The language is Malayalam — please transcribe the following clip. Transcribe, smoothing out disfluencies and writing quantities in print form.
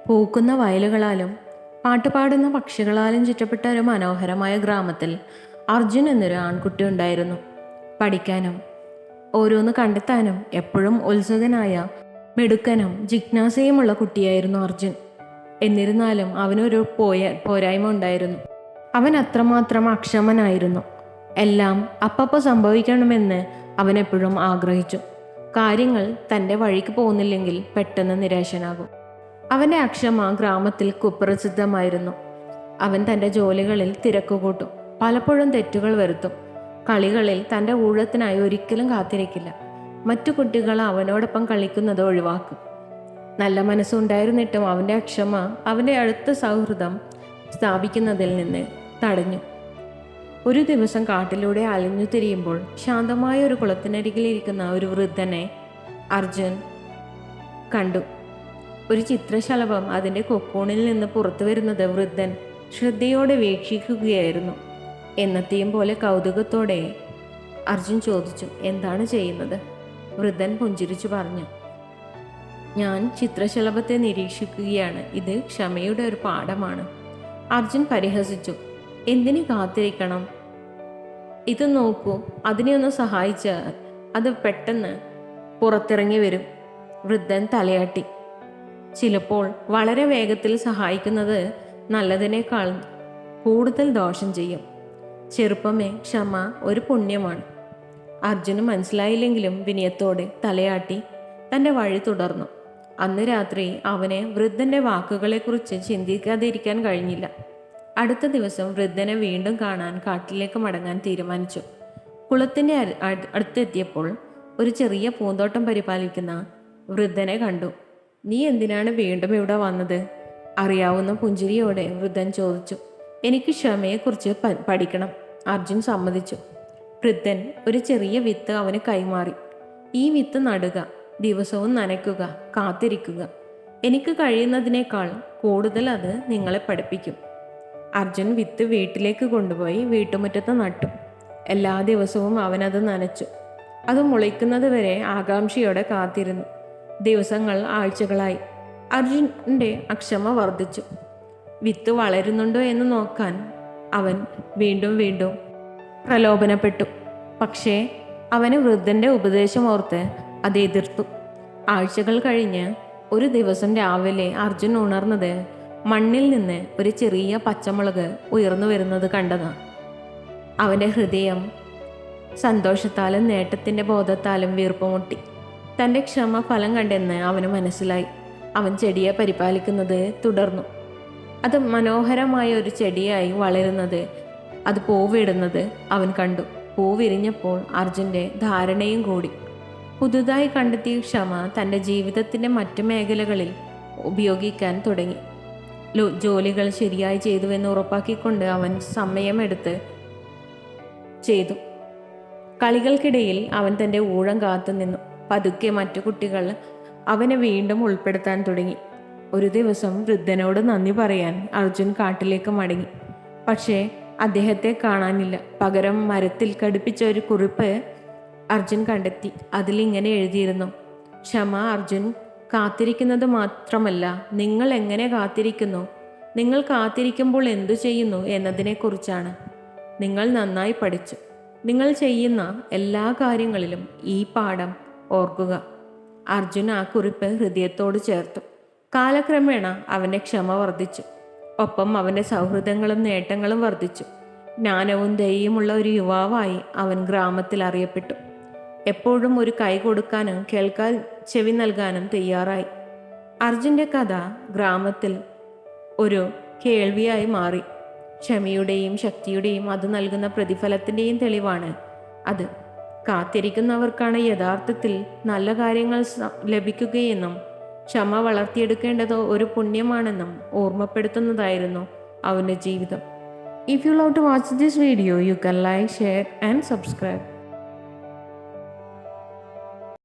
പൂക്കുന്ന വയലുകളാലും പാട്ടുപാടുന്ന പക്ഷികളാലും ചുറ്റപ്പെട്ട ഒരു മനോഹരമായ ഗ്രാമത്തിൽ അർജുൻ എന്നൊരു ആൺകുട്ടി ഉണ്ടായിരുന്നു. പഠിക്കാനും ഓരോന്ന് കണ്ടെത്താനും എപ്പോഴും ഉത്സുകനായ മിടുക്കനും ജിജ്ഞാസയുമുള്ള കുട്ടിയായിരുന്നു അർജുൻ. എന്നിരുന്നാലും അവനൊരു പോരായ്മ ഉണ്ടായിരുന്നു. അവൻ അത്രമാത്രം അക്ഷമനായിരുന്നു. എല്ലാം അപ്പപ്പോൾ സംഭവിക്കണമെന്ന് അവൻ എപ്പോഴും ആഗ്രഹിച്ചു. കാര്യങ്ങൾ തൻ്റെ വഴിക്ക് പോകുന്നില്ലെങ്കിൽ പെട്ടെന്ന് നിരാശനാകും. അവൻ്റെ അക്ഷമ ഗ്രാമത്തിൽ കുപ്രസിദ്ധമായിരുന്നു. അവൻ തൻ്റെ ജോലികളിൽ തിരക്കുകൂട്ടും, പലപ്പോഴും തെറ്റുകൾ വരുത്തും. കളികളിൽ തൻ്റെ ഊഴത്തിനായി ഒരിക്കലും കാത്തിരിക്കില്ല. മറ്റു കുട്ടികൾ അവനോടൊപ്പം കളിക്കുന്നത് ഒഴിവാക്കും. നല്ല മനസ്സുണ്ടായിരുന്നിട്ടും അവൻ്റെ അക്ഷമ അവൻ്റെ അടുത്ത സൗഹൃദം സ്ഥാപിക്കുന്നതിൽ നിന്ന് തടഞ്ഞു. ഒരു ദിവസം കാട്ടിലൂടെ അലഞ്ഞു തിരിയുമ്പോൾ ശാന്തമായ ഒരു കുളത്തിനരികിലിരിക്കുന്ന ഒരു വൃദ്ധനെ അർജുൻ കണ്ടു. ഒരു ചിത്രശലഭം അതിൻ്റെ കൊക്കൂണിൽ നിന്ന് പുറത്തു വരുന്നത് വൃദ്ധൻ ശ്രദ്ധയോടെ വീക്ഷിക്കുകയായിരുന്നു. എന്നത്തെയും പോലെ കൗതുകത്തോടെ അർജുൻ ചോദിച്ചു, എന്താണ് ചെയ്യുന്നത്? വൃദ്ധൻ പുഞ്ചിരിച്ചു പറഞ്ഞു, ഞാൻ ചിത്രശലഭത്തെ നിരീക്ഷിക്കുകയാണ്. ഇത് ക്ഷമയുടെ ഒരു പാഠമാണ്. അർജുൻ പരിഹസിച്ചു, എന്തിനു കാത്തിരിക്കണം? ഇത് നോക്കൂ, അതിനെ ഒന്ന് സഹായിച്ചാൽ അത് പെട്ടെന്ന് പുറത്തിറങ്ങി വരും. വൃദ്ധൻ തലയാട്ടി. ചിലപ്പോൾ വളരെ വേഗത്തിൽ സഹായിക്കുന്നത് നല്ലതിനേക്കാൾ കൂടുതൽ ദോഷം ചെയ്യും. ചെറുപ്പമേ, ക്ഷമ ഒരു പുണ്യമാണ്. അർജുന് മനസ്സിലായില്ലെങ്കിലും വിനയത്തോടെ തലയാട്ടി തൻ്റെ വഴി തുടർന്നു. അന്ന് രാത്രി അവനെ വൃദ്ധൻ്റെ വാക്കുകളെക്കുറിച്ച് ചിന്തിക്കാതിരിക്കാൻ കഴിഞ്ഞില്ല. അടുത്ത ദിവസം വൃദ്ധനെ വീണ്ടും കാണാൻ കാട്ടിലേക്ക് മടങ്ങാൻ തീരുമാനിച്ചു. കുളത്തിൻ്റെ അടുത്തെത്തിയപ്പോൾ ഒരു ചെറിയ പൂന്തോട്ടം പരിപാലിക്കുന്ന വൃദ്ധനെ കണ്ടു. നീ എന്തിനാണ് വീണ്ടും ഇവിടെ വന്നത്? അറിയാവുന്ന പുഞ്ചിരിയോടെ വൃദ്ധൻ ചോദിച്ചു. എനിക്ക് ക്ഷമയെക്കുറിച്ച് പഠിക്കണം. അർജുൻ സമ്മതിച്ചു. വൃദ്ധൻ ഒരു ചെറിയ വിത്ത് അവന് കൈമാറി. ഈ വിത്ത് നടുക, ദിവസവും നനയ്ക്കുക, കാത്തിരിക്കുക. എനിക്ക് കഴിയുന്നതിനേക്കാൾ കൂടുതൽ അത് നിങ്ങളെ പഠിപ്പിക്കും. അർജുൻ വിത്ത് വീട്ടിലേക്ക് കൊണ്ടുപോയി വീട്ടുമുറ്റത്ത് നട്ടു. എല്ലാ ദിവസവും അവനത് നനച്ചു. അത് മുളയ്ക്കുന്നത് വരെ ആകാംക്ഷയോടെ കാത്തിരുന്നു. ദിവസങ്ങൾ ആഴ്ചകളായി. അർജുൻ്റെ അക്ഷമ വർദ്ധിച്ചു. വിത്ത് വളരുന്നുണ്ടോ എന്ന് നോക്കാൻ അവൻ വീണ്ടും വീണ്ടും പ്രലോഭനപ്പെട്ടു. പക്ഷേ അവന് വൃദ്ധൻ്റെ ഉപദേശം ഓർത്ത് അത് എതിർത്തു. ആഴ്ചകൾ കഴിഞ്ഞ് ഒരു ദിവസം രാവിലെ അർജുൻ ഉണർന്നത് മണ്ണിൽ നിന്ന് ഒരു ചെറിയ പച്ചമുളക് ഉയർന്നു വരുന്നത് കണ്ടതാണ്. അവൻ്റെ ഹൃദയം സന്തോഷത്താലും നേട്ടത്തിൻ്റെ ബോധത്താലും വീർപ്പുമുട്ടി. തൻ്റെ ക്ഷമ ഫലം കണ്ടെന്ന് അവന് മനസ്സിലായി. അവൻ ചെടിയെ പരിപാലിക്കുന്നത് തുടർന്നു. അത് മനോഹരമായ ഒരു ചെടിയായി വളരുന്നത്, അത് പൂവിടുന്നത് അവൻ കണ്ടു. പൂ വിരിഞ്ഞപ്പോൾ അർജുൻ്റെ ധാരണയും കൂടി. പുതുതായി കണ്ടെത്തിയ ക്ഷമ തൻ്റെ ജീവിതത്തിൻ്റെ മറ്റു മേഖലകളിൽ ഉപയോഗിക്കാൻ തുടങ്ങി. ജോലികൾ ശരിയായി ചെയ്തുവെന്ന് ഉറപ്പാക്കിക്കൊണ്ട് അവൻ സമയമെടുത്ത് ചെയ്തു. കളികൾക്കിടയിൽ അവൻ തൻ്റെ ഊഴം കാത്തു നിന്നു. പതുക്കെ മറ്റു കുട്ടികൾ അവനെ വീണ്ടും ഉൾപ്പെടുത്താൻ തുടങ്ങി. ഒരു ദിവസം വൃദ്ധനോട് നന്ദി പറയാൻ അർജുൻ കാട്ടിലേക്ക് മടങ്ങി. പക്ഷേ അദ്ദേഹത്തെ കാണാനില്ല. പകരം മരത്തിൽ ഘടിപ്പിച്ച ഒരു കുറിപ്പ് അർജുൻ കണ്ടെത്തി. അതിലിങ്ങനെ എഴുതിയിരുന്നു, ക്ഷമ അർജുൻ കാത്തിരിക്കുന്നത് മാത്രമല്ല, നിങ്ങൾ എങ്ങനെ കാത്തിരിക്കുന്നു, നിങ്ങൾ കാത്തിരിക്കുമ്പോൾ എന്തു ചെയ്യുന്നു എന്നതിനെക്കുറിച്ചാണ്. നിങ്ങൾ നന്നായി പഠിച്ചു. നിങ്ങൾ ചെയ്യുന്ന എല്ലാ കാര്യങ്ങളിലും ഈ പാഠം ഓർക്കുക. അർജുൻ ആ കുറിപ്പ് ഹൃദയത്തോട് ചേർത്തു. കാലക്രമേണ അവൻ്റെ ക്ഷമ വർദ്ധിച്ചു. ഒപ്പം അവൻ്റെ സൗഹൃദങ്ങളും നേട്ടങ്ങളും വർദ്ധിച്ചു. ജ്ഞാനവും ദയയുമുള്ള ഒരു യുവാവായി അവൻ ഗ്രാമത്തിൽ അറിയപ്പെട്ടു. എപ്പോഴും ഒരു കൈ കൊടുക്കാനും കേൾക്കാൻ ചെവി നൽകാനും തയ്യാറായി. അർജുൻ്റെ കഥ ഗ്രാമത്തിൽ ഒരു കേൾവിയായി മാറി. ക്ഷമയുടെയും ശക്തിയുടെയും അത് നൽകുന്ന പ്രതിഫലത്തിൻ്റെയും തെളിവാണ് അത്. കാത്തിരിക്കുന്നവർക്കാണ് യഥാർത്ഥത്തിൽ നല്ല കാര്യങ്ങൾ ലഭിക്കുകയെന്നും ക്ഷമ വളർത്തിയെടുക്കേണ്ടത് ഒരു പുണ്യമാണെന്നും ഓർമ്മപ്പെടുത്തുന്നതായിരുന്നു അവൻ്റെ ജീവിതം. If you love to watch this video, you can like, share and subscribe.